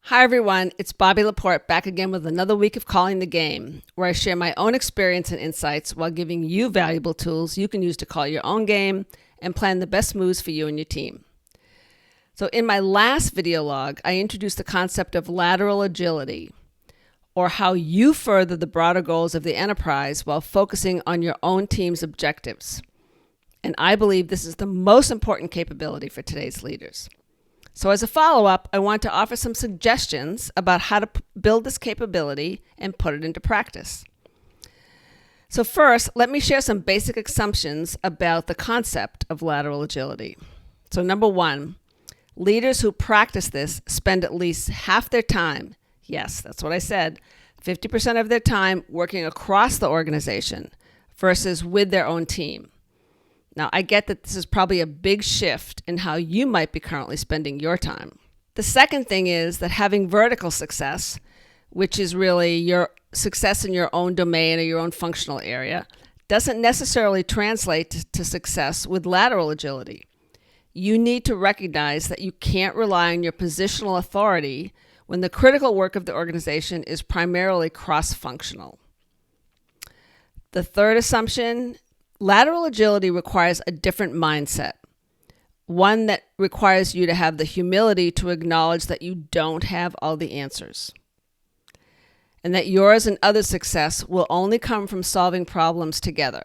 Hi everyone, it's Bobby Laporte back again with another week of Calling the Game, where I share my own experience and insights while giving you valuable tools you can use to call your own game and plan the best moves for you and your team. So in my last video log, I introduced the concept of lateral agility, or how you further the broader goals of the enterprise while focusing on your own team's objectives. And I believe this is the most important capability for today's leaders. So as a follow-up, I want to offer some suggestions about how to build this capability and put it into practice. So first, let me share some basic assumptions about the concept of lateral agility. So number one, leaders who practice this spend at least half their time, yes, that's what I said, 50% of their time working across the organization versus with their own team. Now, I get that this is probably a big shift in how you might be currently spending your time. The second thing is that having vertical success, which is really your success in your own domain or your own functional area, doesn't necessarily translate to success with lateral agility. You need to recognize that you can't rely on your positional authority when the critical work of the organization is primarily cross-functional. The third assumption, lateral agility requires a different mindset, one that requires you to have the humility to acknowledge that you don't have all the answers, and that yours and others' success will only come from solving problems together.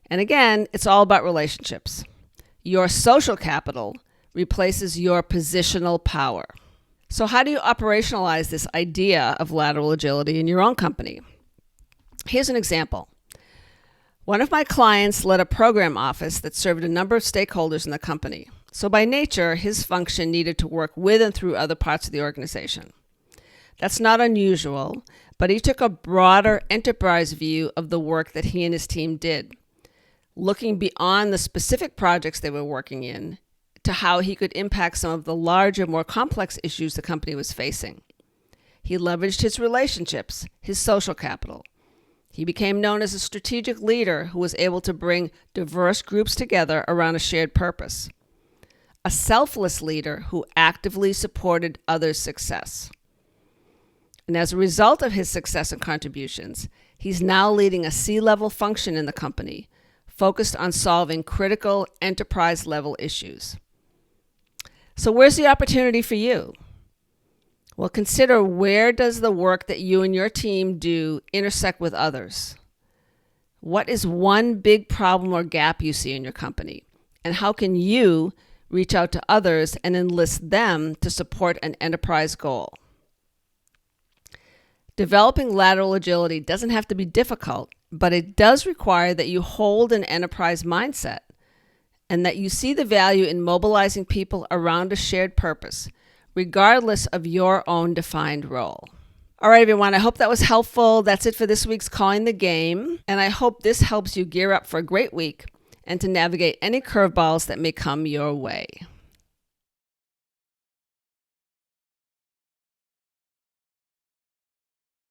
And again, it's all about relationships. Your social capital replaces your positional power. So how do you operationalize this idea of lateral agility in your own company? Here's an example. One of my clients led a program office that served a number of stakeholders in the company. So by nature, his function needed to work with and through other parts of the organization. That's not unusual, but he took a broader enterprise view of the work that he and his team did, looking beyond the specific projects they were working in to how he could impact some of the larger, more complex issues the company was facing. He leveraged his relationships, his social capital. He became known as a strategic leader who was able to bring diverse groups together around a shared purpose. A selfless leader who actively supported others' success. And as a result of his success and contributions, he's now leading a C-level function in the company, focused on solving critical enterprise-level issues. So where's the opportunity for you? Well, consider, where does the work that you and your team do intersect with others? What is one big problem or gap you see in your company? And how can you reach out to others and enlist them to support an enterprise goal? Developing lateral agility doesn't have to be difficult, but it does require that you hold an enterprise mindset and that you see the value in mobilizing people around a shared purpose, regardless of your own defined role. All right, everyone, I hope that was helpful. That's it for this week's Calling the Game, and I hope this helps you gear up for a great week and to navigate any curveballs that may come your way.